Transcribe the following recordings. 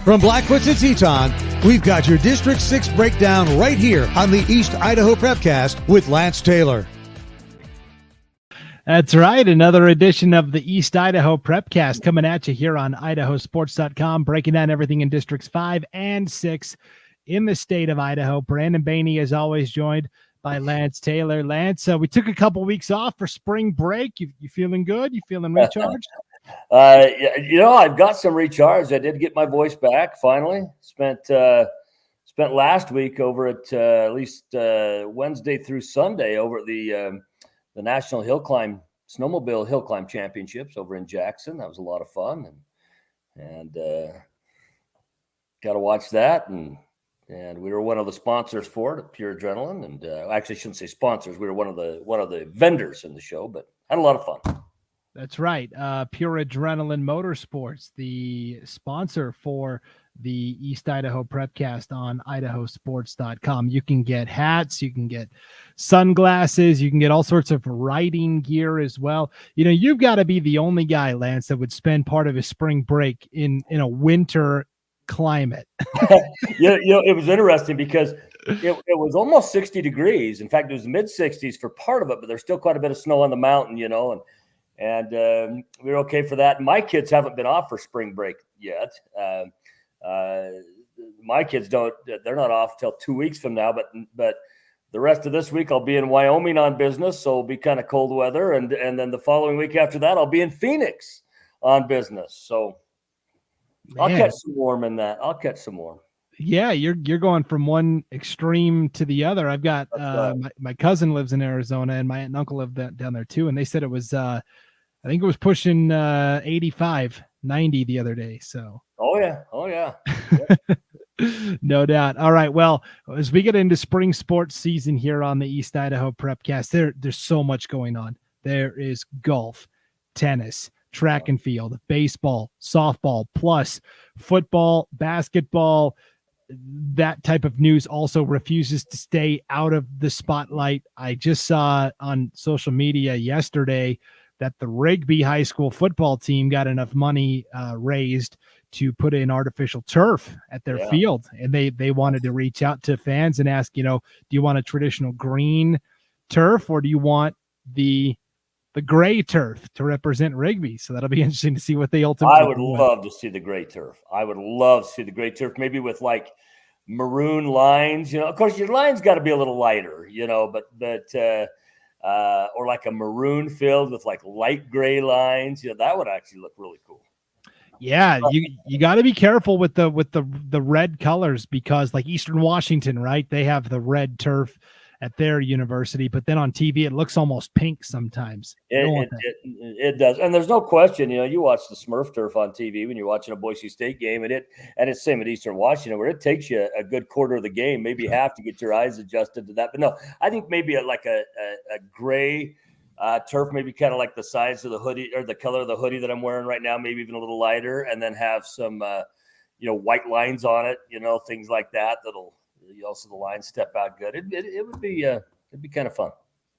From Blackfoot to Teton, we've got your District 6 breakdown right here on the East Idaho Prepcast with Lance Taylor. That's right. Another edition of the East Idaho Prepcast coming at you here on IdahoSports.com, breaking down everything in Districts 5 and 6 in the state of Idaho. Brandon Baney is always joined by Lance Taylor. Lance, we took a couple weeks off for spring break. You feeling good? You feeling recharged? I've got some recharge. I did get my voice back finally. Spent last week over at least Wednesday through Sunday over at the National Snowmobile Hill Climb Championships over in Jackson. That was a lot of fun, and got to watch that. And we were one of the sponsors for it, Pure Adrenaline. And I actually shouldn't say sponsors. We were one of the vendors in the show, but had a lot of fun. That's right. Pure Adrenaline Motorsports, the sponsor for the East Idaho Prepcast on IdahoSports.com. You can get hats, you can get sunglasses, you can get all sorts of riding gear as well. You know, you've got to be the only guy, Lance, that would spend part of his spring break in a winter climate. It was interesting because it was almost 60 degrees. In fact, it was mid 60s for part of it, but there's still quite a bit of snow on the mountain, and we were okay for that. My kids haven't been off for spring break yet. My kids they're not off till 2 weeks from now, but the rest of this week I'll be in Wyoming on business. So it'll be kind of cold weather. And then the following week after that, I'll be in Phoenix on business. So I'll catch some warm in that. I'll catch some warm. Yeah, you're going from one extreme to the other. I've got my cousin lives in Arizona, and my aunt and uncle live down there too. And they said it was, I think it was pushing 85, 90 the other day. So. Oh yeah. No doubt. All right. Well, as we get into spring sports season here on the East Idaho Prepcast, there's so much going on. There is golf, tennis, track and field, baseball, softball, plus football, basketball. That type of news also refuses to stay out of the spotlight. I just saw on social media yesterday that the Rigby High School football team got enough money raised to put in artificial turf at their field. And they wanted to reach out to fans and ask, do you want a traditional green turf or do you want the gray turf to represent Rigby? So that'll be interesting to see what they ultimately I would love to see the gray turf. I would love to see the gray turf, maybe with like maroon lines, of course your line's got to be a little lighter, but or like a maroon field with like light gray lines, that would actually look really cool. Yeah, you got to be careful with the red colors because like Eastern Washington, right? They have the red turf at their university, but then on TV it looks almost pink sometimes. It does, and there's no question. You watch the Smurf turf on TV when you're watching a Boise State game, and it's same at Eastern Washington, where it takes you a good quarter of the game, maybe half, to get your eyes adjusted to that. But no, I think maybe like a gray turf, maybe kind of like the size of the hoodie or the color of the hoodie that I'm wearing right now, maybe even a little lighter, and then have some white lines on it, things like that. Also the lines step out good. It would be it'd be kind of fun.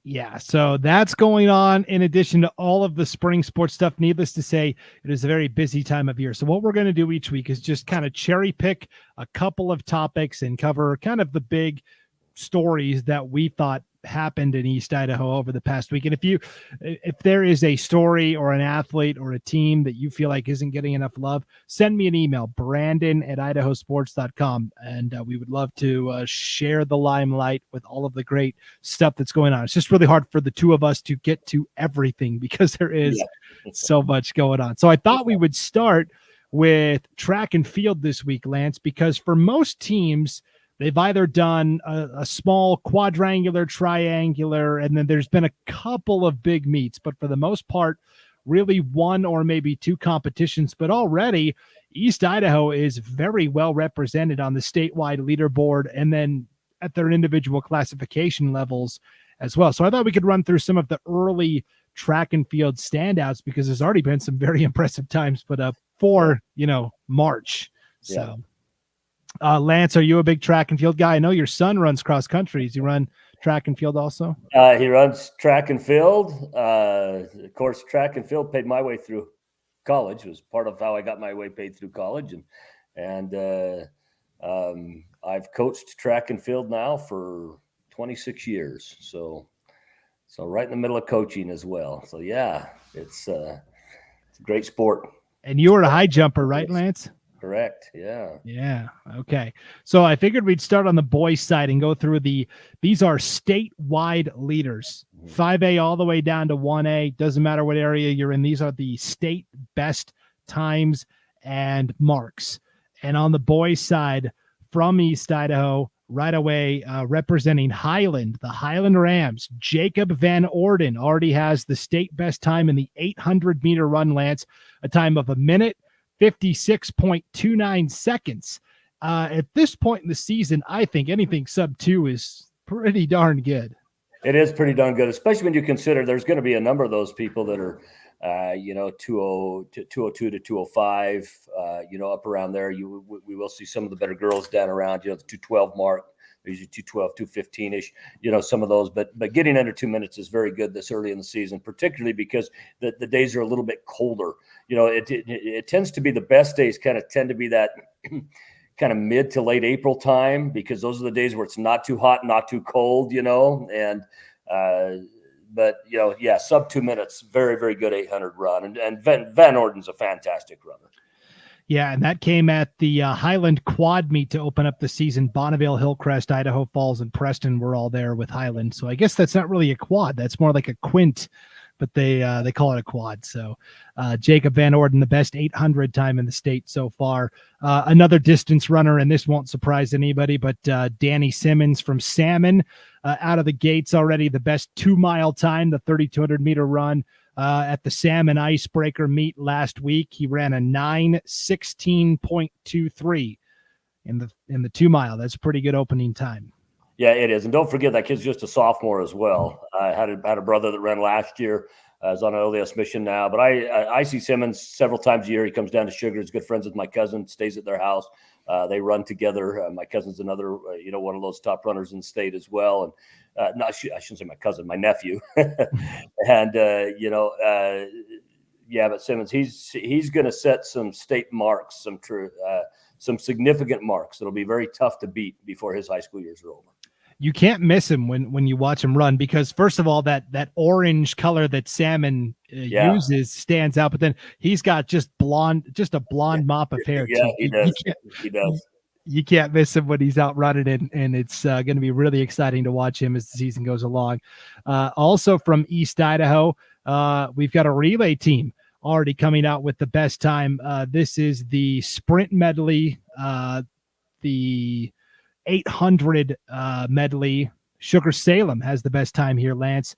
Yeah, so that's going on in addition to all of the spring sports stuff. Needless to say, it is a very busy time of year. So what we're going to do each week is just kind of cherry pick a couple of topics and cover kind of the big stories that we thought happened in East Idaho over the past week. And if there is a story or an athlete or a team that you feel like isn't getting enough love, send me an email, Brandon@IdahoSports.com. And we would love to share the limelight with all of the great stuff that's going on. It's just really hard for the two of us to get to everything because there is so much going on. So I thought we would start with track and field this week, Lance, because for most teams, they've either done a small quadrangular, triangular, and then there's been a couple of big meets. But for the most part, really one or maybe two competitions. But already, East Idaho is very well represented on the statewide leaderboard and then at their individual classification levels as well. So I thought we could run through some of the early track and field standouts because there's already been some very impressive times put up for, March. So. Lance, are you a big track and field guy? I know your son runs cross country. Does he run track and field also? He runs track and field. Of course, track and field paid my way through college. It was part of how I got my way paid through college. And I've coached track and field now for 26 years. So right in the middle of coaching as well. So yeah, it's a great sport. And you were a high jumper, right, Lance? Correct. Yeah. Yeah. Okay. So I figured we'd start on the boys' side and go through these are statewide leaders, 5A all the way down to 1A. Doesn't matter what area you're in. These are the state best times and marks. And on the boys' side, from East Idaho, right away, representing Highland, the Highland Rams, Jacob Van Orden already has the state best time in the 800-meter run, Lance, a time of 1:56.29 seconds. At this point in the season, I think anything sub 2 is pretty darn good. It is pretty darn good, especially when you consider there's going to be a number of those people that are, 202 to 205, up around there. We will see some of the better girls down around, the 212 mark, usually 212, 215-ish, some of those. But getting under 2 minutes is very good this early in the season, particularly because the days are a little bit colder. It tends to be the best days tend to be that kind of mid to late April time, because those are the days where it's not too hot, not too cold, sub 2 minutes, very, very good 800 run. And Van Orden's a fantastic runner. Yeah, and that came at the Highland Quad Meet to open up the season. Bonneville, Hillcrest, Idaho Falls, and Preston were all there with Highland. So I guess that's not really a quad. That's more like a quint, but they call it a quad. So Jacob Van Orden, the best 800 time in the state so far. Another distance runner, and this won't surprise anybody, but Danny Simmons from Salmon, out of the gates already, the best 2-mile time, the 3,200-meter run. At the Salmon Icebreaker meet last week, he ran a 9:16.23 in the 2-mile. That's a pretty good opening time. Yeah, it is. And don't forget that kid's just a sophomore as well. I had a brother that ran last year. Is on an LDS mission now. But I see Simmons several times a year. He comes down to Sugar. He's good friends with my cousin, stays at their house. They run together. My cousin's another, one of those top runners in the state as well. And I shouldn't say my cousin, my nephew. And, but Simmons, he's going to set some state marks, some significant marks that'll be very tough to beat before his high school years are over. You can't miss him when you watch him run, because first of all, that orange color that Salmon uses stands out, but then he's got just a blonde mop of hair. Yeah, he does. He does. You can't miss him when he's out running, and it's going to be really exciting to watch him as the season goes along. Also from East Idaho, we've got a relay team already coming out with the best time. This is the sprint medley, the 800 medley. Sugar Salem has the best time here, Lance.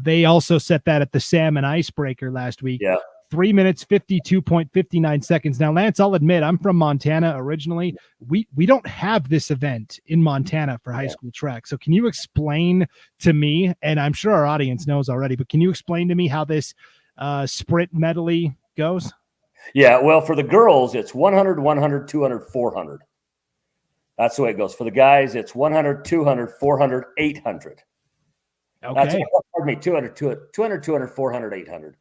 They also set that at the Salmon Icebreaker last week. Yeah. 3 minutes, 52.59 seconds. Now, Lance, I'll admit, I'm from Montana originally. We don't have this event in Montana for high school track. So can you explain to me, and I'm sure our audience knows already, but can you explain to me how this sprint medley goes? Yeah, well, for the girls, it's 100, 100, 200, 400. That's the way it goes. For the guys, it's 100, 200, 400, 800. Okay. That's, pardon me, 200, 200, 400, 800.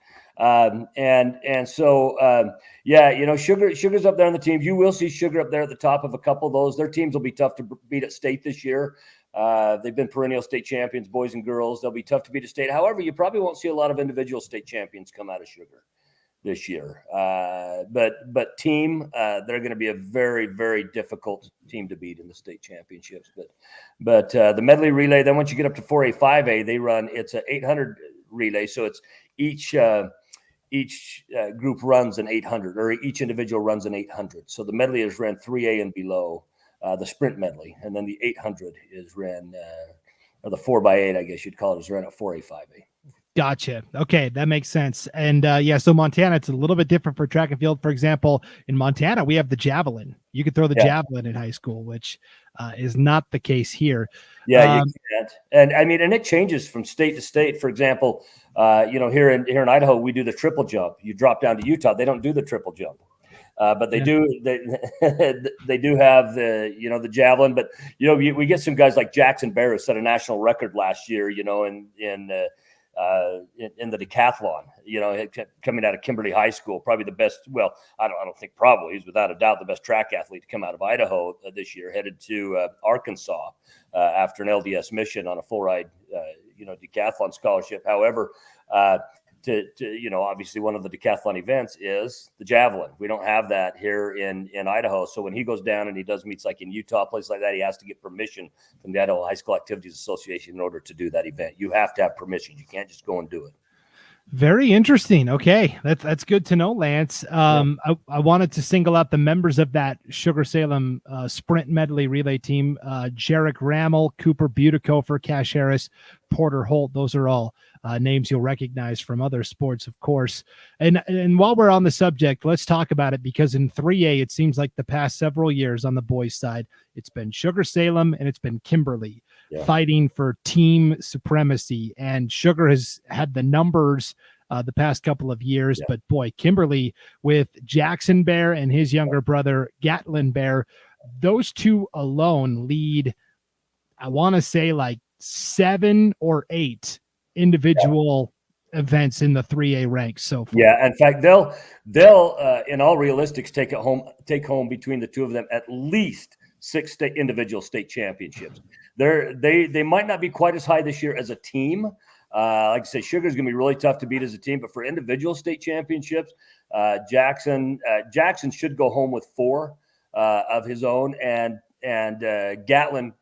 Sugar's up there on the teams. You will see Sugar up there at the top of a couple of those. Their teams will be tough to beat at state this year. They've been perennial state champions, boys and girls. They'll be tough to beat at state. However, you probably won't see a lot of individual state champions come out of Sugar this year. But team, they're going to be a very, very difficult team to beat in the state championships. But the medley relay, then once you get up to 4A, 5A, it's an 800 relay. So it's each group runs an 800, or each individual runs an 800. So the medley is ran 3A and below, the sprint medley. And then the 800 is ran, or the 4x8, I guess you'd call it, is ran at 4A, 5A. Gotcha. Okay, that makes sense. And so Montana, it's a little bit different for track and field. For example, in Montana, we have the javelin. You could throw the javelin in high school, which is not the case here. Yeah, you can't. And I mean, and it changes from state to state. For example, here in Idaho, we do the triple jump. You drop down to Utah, they don't do the triple jump. But they do. They do have the javelin. But we get some guys like Jackson Bear, who set a national record last year. In in the decathlon, coming out of Kimberly High School, probably the best. Well, I don't think probably, he's without a doubt the best track athlete to come out of Idaho this year, headed to Arkansas after an LDS mission on a full ride, decathlon scholarship. However, obviously one of the decathlon events is the javelin. We don't have that here in Idaho. So when he goes down and he does meets like in Utah, places like that, he has to get permission from the Idaho High School Activities Association in order to do that event. You have to have permission. You can't just go and do it. Very interesting. Okay. That's good to know, Lance. I wanted to single out the members of that Sugar Salem sprint medley relay team. Jarek Rammel, Cooper Buticofer, Cash Harris, Porter Holt. Those are all names you'll recognize from other sports, of course. And while we're on the subject, let's talk about it, because in 3A, it seems like the past several years on the boys' side, it's been Sugar Salem and it's been Kimberly fighting for team supremacy. And Sugar has had the numbers the past couple of years, but boy, Kimberly with Jackson Bear and his younger brother, Gatlin Bear, those two alone lead, I want to say like 7 or 8 individual events in the 3A ranks so far. Yeah, in fact, they'll in all realistics take home between the two of them at least 6 individual state championships. They might not be quite as high this year as a team. Like I say, Sugar is going to be really tough to beat as a team, but for individual state championships, Jackson should go home with 4 of his own, and Gatlin,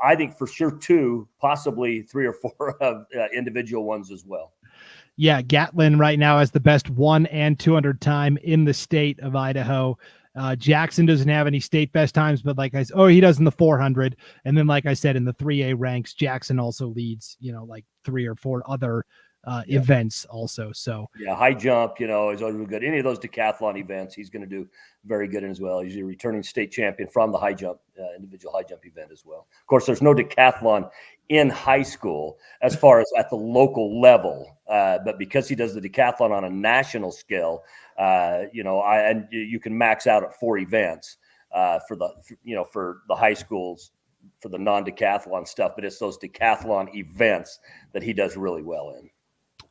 I think for sure 2, possibly 3 or 4 of individual ones as well. Yeah, Gatlin right now has the best 1 and 200 time in the state of Idaho. Jackson doesn't have any state best times, but like I said, he does in the 400. And then, like I said, in the 3A ranks, Jackson also leads, like 3 or 4 other events also. So high jump, is always good. Any of those decathlon events, he's going to do very good in as well. He's a returning state champion from the high jump, individual high jump event as well. Of course, there's no decathlon in high school as far as at the local level, but because he does the decathlon on a national scale, you can max out at 4 events for the high schools for the non-decathlon stuff, but it's those decathlon events that he does really well in.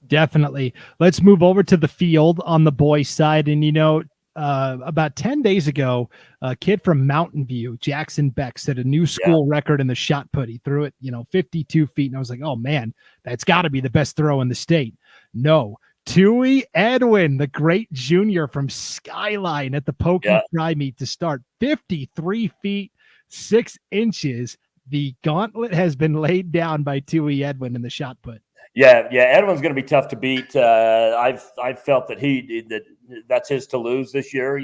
Definitely. Let's move over to the field on the boys' side. And, about 10 days ago, a kid from Mountain View, Jackson Beck, set a new school record in the shot put. He threw it, 52 feet. And I was like, oh, man, that's got to be the best throw in the state. No. Tui Edwin, the great junior from Skyline at the Pokey Tri Meet to start, 53 feet, 6 inches. The gauntlet has been laid down by Tui Edwin in the shot put. Yeah. Edwin's going to be tough to beat. I've felt that that's his to lose this year,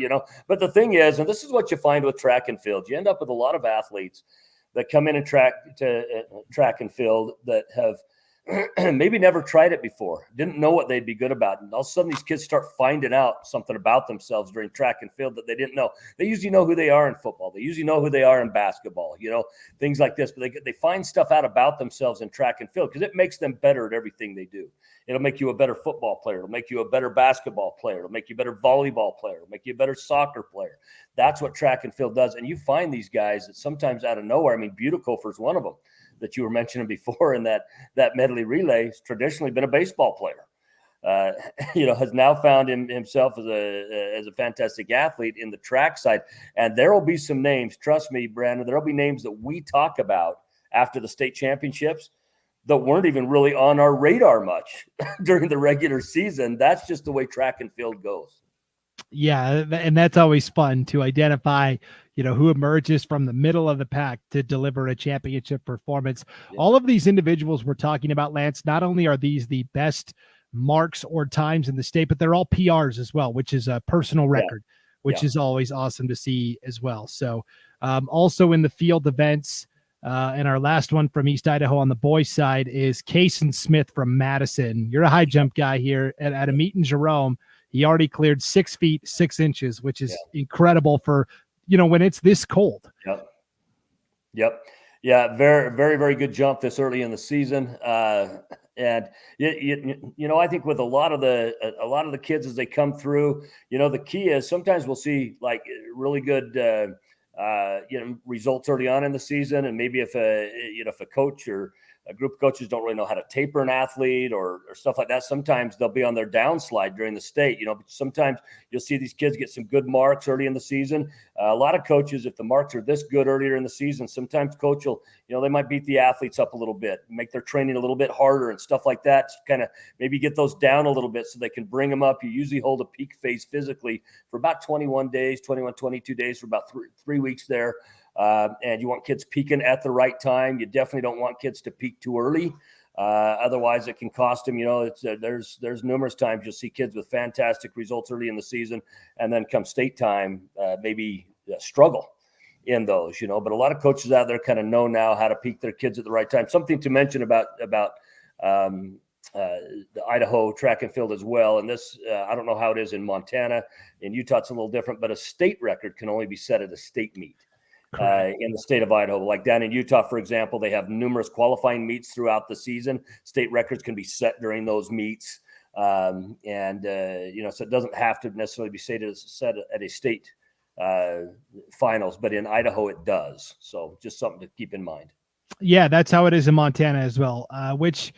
But the thing is, and this is what you find with track and field, you end up with a lot of athletes that come in and track and field that have maybe never tried it before, didn't know what they'd be good about. And all of a sudden these kids start finding out something about themselves during track and field that they didn't know. They usually know who they are in football. They usually know who they are in basketball, things like this. But they find stuff out about themselves in track and field because it makes them better at everything they do. It'll make you a better football player. It'll make you a better basketball player. It'll make you a better volleyball player. It'll make you a better soccer player. That's what track and field does. And you find these guys that sometimes out of nowhere, Buticofer is one of them that you were mentioning before in that medley relay, has traditionally been a baseball player. Has now found himself as a fantastic athlete in the track side. And there will be some names, trust me, Brandon, there will be names that we talk about after the state championships that weren't even really on our radar much during the regular season. That's just the way track and field goes. Yeah, and that's always fun to identify, who emerges from the middle of the pack to deliver a championship performance. Yeah. All of these individuals we're talking about, Lance, not only are these the best marks or times in the state, but they're all PRs as well, which is a personal record, which is always awesome to see as well. So also in the field events, and our last one from East Idaho on the boys' side is Cason Smith from Madison. You're a high jump guy here at a meet in Jerome. He already cleared 6 feet, 6 inches, which is incredible for, when it's this cold. Yep. Yeah. Very, very, very good jump this early in the season. And I think with a lot of the kids as they come through, the key is sometimes we'll see like really good, results early on in the season. And maybe if a coach or a group of coaches don't really know how to taper an athlete or stuff like that. Sometimes they'll be on their downslide during the state. Sometimes you'll see these kids get some good marks early in the season. A lot of coaches, if the marks are this good earlier in the season, sometimes coach will, they might beat the athletes up a little bit, make their training a little bit harder and stuff like that. Kind of maybe get those down a little bit so they can bring them up. You usually hold a peak phase physically for about 22 days for about three weeks there. And you want kids peaking at the right time. You definitely don't want kids to peak too early. Otherwise it can cost them, there's numerous times you'll see kids with fantastic results early in the season and then come state time, maybe struggle in those, but a lot of coaches out there kind of know now how to peak their kids at the right time. Something to mention about the Idaho track and field as well. And this, I don't know how it is in Montana. In Utah, it's a little different, but a state record can only be set at a state meet. In the state of Idaho. Like down in Utah, for example, they have numerous qualifying meets throughout the season. State records can be set during those meets. So it doesn't have to necessarily be set at a state finals, but in Idaho it does. So just something to keep in mind. Yeah, that's how it is in Montana as well, which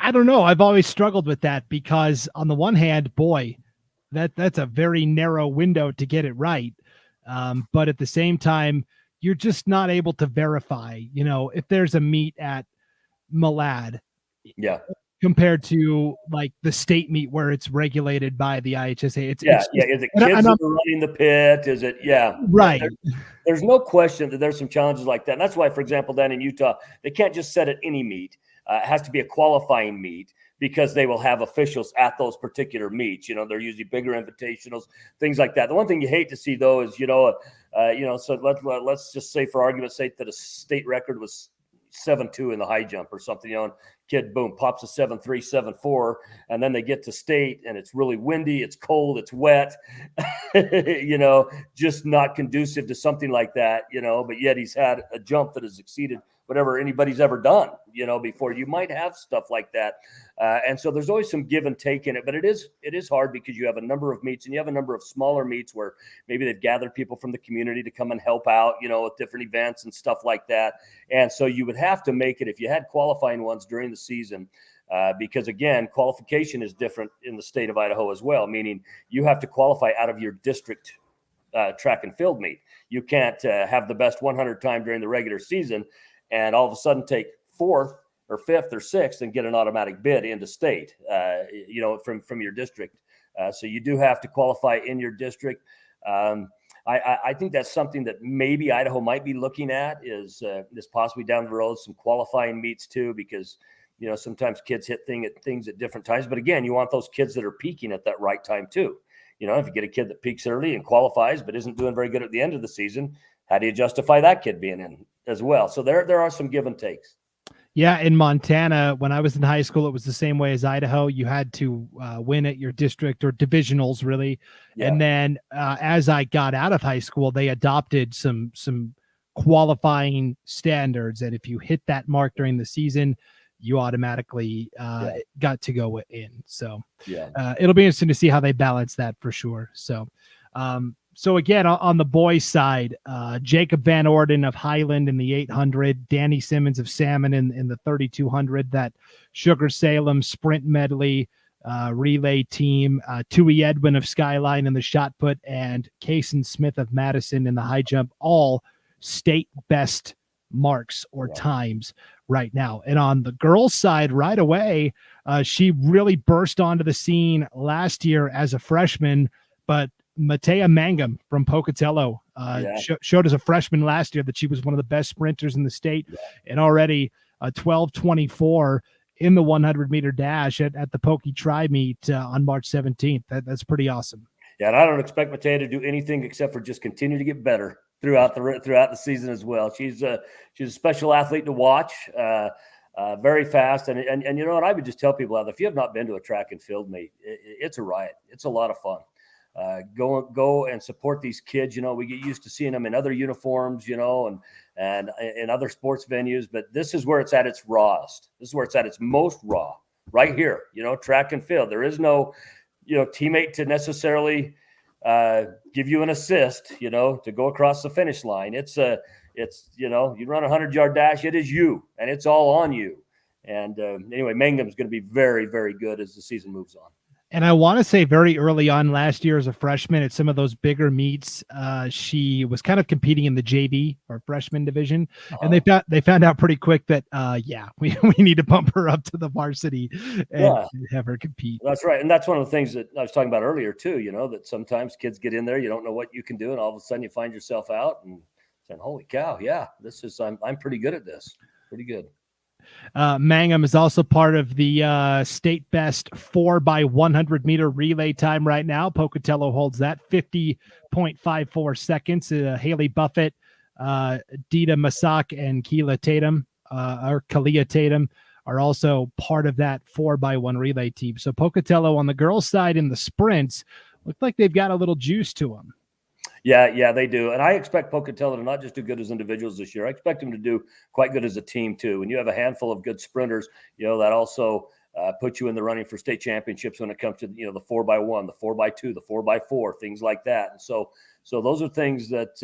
I don't know. I've always struggled with that because on the one hand, boy, that's a very narrow window to get it right. But at the same time, you're just not able to verify, if there's a meet at Malad, compared to like the state meet where it's regulated by the IHSA. Is it kids that are running the pit? Is it? Yeah. Right. There's no question that there's some challenges like that. And that's why, for example, down in Utah, they can't just set at any meet. It has to be a qualifying meet because they will have officials at those particular meets. They're usually bigger invitationals, things like that. The one thing you hate to see, though, is, so let's just say for argument's sake that a state record was 7.2 in the high jump or something, and kid, boom, pops a 7.3, 7.4, and then they get to state and it's really windy, it's cold, it's wet, just not conducive to something like that, but yet he's had a jump that has exceeded whatever anybody's ever done, before. You might have stuff like that. And so there's always some give and take in it, but it is hard because you have a number of meets and you have a number of smaller meets where maybe they've gathered people from the community to come and help out, with different events and stuff like that. And so you would have to make it if you had qualifying ones during the season, because again, qualification is different in the state of Idaho as well, meaning you have to qualify out of your district track and field meet. You can't have the best 100 time during the regular season and all of a sudden take 4th or 5th or 6th and get an automatic bid into state, from your district. So you do have to qualify in your district. I think that's something that maybe Idaho might be looking at is possibly down the road, some qualifying meets too, because, sometimes kids hit things at different times. But again, you want those kids that are peaking at that right time too. If you get a kid that peaks early and qualifies but isn't doing very good at the end of the season, how do you justify that kid being in as well? So there are some give and takes. Yeah, in Montana, when I was in high school, it was the same way as Idaho. You had to win at your district or divisionals, really. Yeah. And then as I got out of high school, they adopted some qualifying standards. And if you hit that mark during the season, you automatically got to go in. So it'll be interesting to see how they balance that for sure. So again, on the boys' side, Jacob Van Orden of Highland in the 800, Danny Simmons of Salmon in the 3200, that Sugar Salem sprint medley relay team, Tui Edwin of Skyline in the shot put, and Cason Smith of Madison in the high jump, all state best marks or times right now. And on the girls' side, right away, she really burst onto the scene last year as a freshman, but Matea Mangum from Pocatello showed as a freshman last year that she was one of the best sprinters in the state, and already a 12:24 in the 100-meter dash at the Pokey Tri meet on March 17th. That's pretty awesome. Yeah, and I don't expect Matea to do anything except for just continue to get better throughout the season as well. She's a special athlete to watch. Very fast, and you know what, I would just tell people out there, if you have not been to a track and field meet, it's a riot. It's a lot of fun. Go and support these kids. We get used to seeing them in other uniforms, and in other sports venues, but this is where it's at its rawest. This is where it's at its most raw, right here. Track and field. There is no, teammate to necessarily give you an assist, to go across the finish line. You run a 100-yard dash. It is you, and it's all on you. And anyway, Mangum's going to be very, very good as the season moves on. And I want to say very early on last year as a freshman at some of those bigger meets, she was kind of competing in the JV or freshman division. And they found out pretty quick that, we need to bump her up to the varsity and have her compete. That's right. And that's one of the things that I was talking about earlier too, that sometimes kids get in there, you don't know what you can do. And all of a sudden you find yourself out and saying, holy cow, yeah, I'm pretty good at this. Pretty good. Mangum is also part of the state best 4x100 meter relay time right now. Pocatello holds that 50.54 seconds. Haley Buffett, Dita Masak, and Kalia Tatum are also part of that 4x1 relay team. So Pocatello on the girls' side in the sprints look like they've got a little juice to them. Yeah, they do. And I expect Pocatello to not just do good as individuals this year. I expect them to do quite good as a team too. When you have a handful of good sprinters, that also puts you in the running for state championships when it comes to, the 4x1, the 4x2, the 4x4, things like that. And so those are things that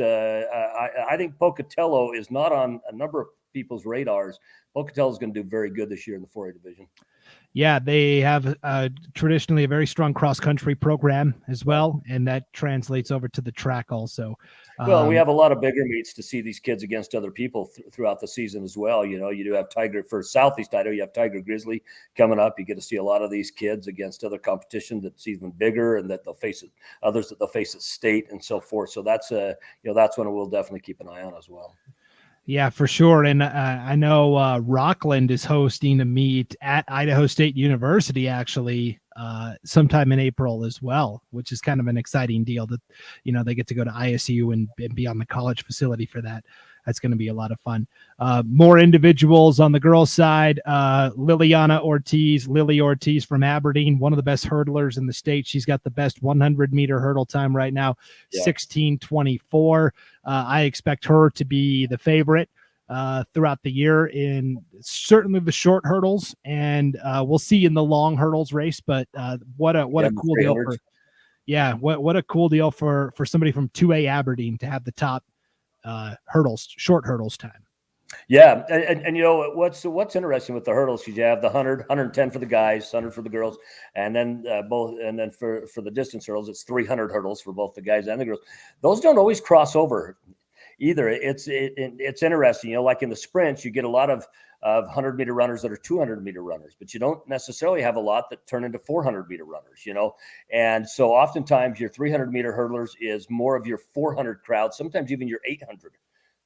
I think Pocatello is not on a number of people's radars. Pocatello is going to do very good this year in the 4A division. Yeah, they have traditionally a very strong cross-country program as well, and that translates over to the track also. Well, we have a lot of bigger meets to see these kids against other people throughout the season as well. You do have Tiger for Southeast Idaho. You have Tiger Grizzly coming up. You get to see a lot of these kids against other competition that's even bigger, and that they'll face others that they'll face at state and so forth. So that's one we'll definitely keep an eye on as well. Yeah, for sure. And I know Rockland is hosting a meet at Idaho State University, actually, sometime in April as well, which is kind of an exciting deal that, they get to go to ISU and be on the college facility for that. That's going to be a lot of fun. More individuals on the girls' side. Lily Ortiz from Aberdeen, one of the best hurdlers in the state. She's got the best 100-meter hurdle time right now, 16:24. I expect her to be the favorite throughout the year in certainly the short hurdles, and we'll see in the long hurdles race. But what a cool deal what a cool deal for somebody from 2A Aberdeen to have the top short hurdles time. Yeah, and what's interesting with the hurdles, because you have the 100, 110 for the guys, 100 for the girls, and then for the distance hurdles, it's 300 hurdles for both the guys and the girls. Those don't always cross over either. It's interesting, like in the sprints, you get a lot of 100-meter runners that are 200-meter runners, but you don't necessarily have a lot that turn into 400-meter runners, And so oftentimes your 300-meter hurdlers is more of your 400 crowd, sometimes even your 800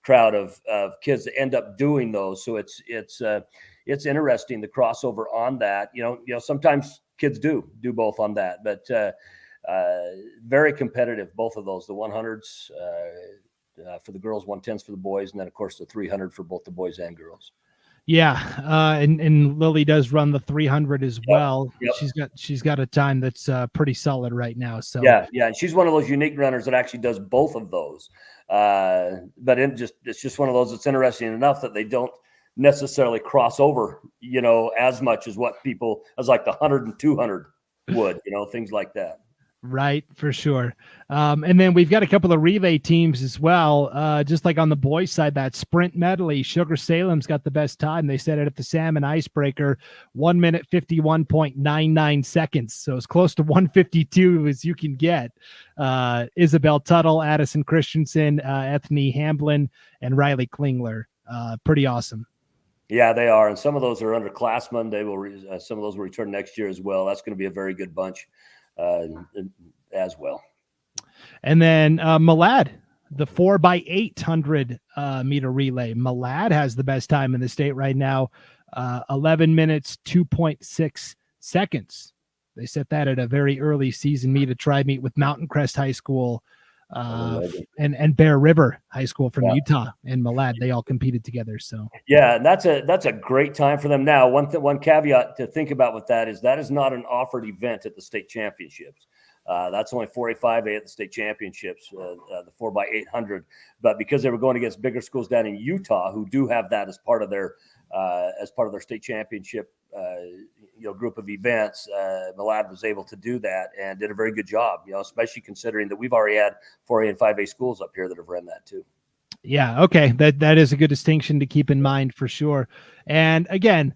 crowd of kids that end up doing those. So it's interesting, the crossover on that. Sometimes kids do both on that, but very competitive, both of those, the 100s for the girls, 110s for the boys, and then of course the 300 for both the boys and girls. Yeah, and Lily does run the 300 as well. Yep. She's got a time that's pretty solid right now. So yeah, and she's one of those unique runners that actually does both of those. But it's just one of those that's interesting enough that they don't necessarily cross over, as much as what people as like the 100 and 200 would, things like that. Right, for sure. And then we've got a couple of relay teams as well. Just like on the boys' side, that sprint medley, Sugar Salem's got the best time. They set it at the Salmon Icebreaker, 1 minute 51.99 seconds. So as close to 152 as you can get. Isabel Tuttle, Addison Christensen, Ethne Hamblin, and Riley Klingler. Pretty awesome. Yeah, they are. And some of those are underclassmen. They will. Some of those will return next year as well. That's going to be a very good bunch. As well. And then Malad, the 4x800 meter relay. Malad has the best time in the state right now, 11 minutes, 2.6 seconds. They set that at a very early season meet, a tri-meet with Mountain Crest High School and Bear River High School from Utah and Malad. They all competed together. So yeah, and that's a great time for them. Now, one caveat to think about with that is not an offered event at the state championships. That's only 4A5A at the state championships, the 4x800. But because they were going against bigger schools down in Utah who do have that as part of their state championship group of events, Malad was able to do that and did a very good job, especially considering that we've already had 4A and 5A schools up here that have run that too. Yeah. Okay. That is a good distinction to keep in mind for sure. And again,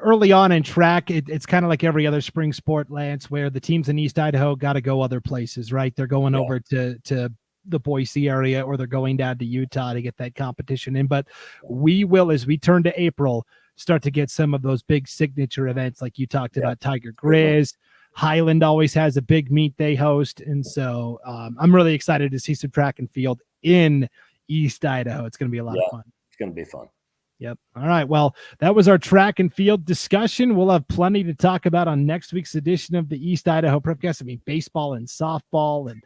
early on in track, it's kind of like every other spring sport, Lance, where the teams in East Idaho got to go other places, right? They're going over to the Boise area, or they're going down to Utah to get that competition in. But we will, as we turn to April, start to get some of those big signature events like you talked about. Tiger Grizz, Highland always has a big meet they host. And so I'm really excited to see some track and field in East Idaho. It's going to be a lot of fun. It's going to be fun. Yep. All right. Well, that was our track and field discussion. We'll have plenty to talk about on next week's edition of the East Idaho Prepcast. I mean, baseball and softball, and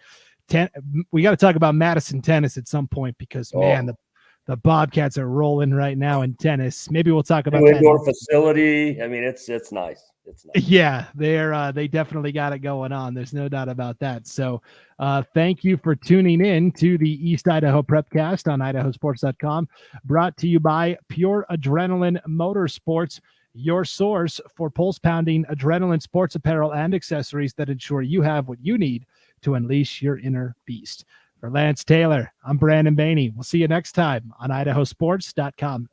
we got to talk about Madison tennis at some point, because man, the Bobcats are rolling right now in tennis. Maybe we'll talk about that. Indoor facility. I mean, it's nice. It's nice. Yeah, they definitely got it going on. There's no doubt about that. So thank you for tuning in to the East Idaho Prepcast on IdahoSports.com, brought to you by Pure Adrenaline Motorsports, your source for pulse-pounding adrenaline sports apparel and accessories that ensure you have what you need to unleash your inner beast. For Lance Taylor, I'm Brandon Baney. We'll see you next time on IdahoSports.com.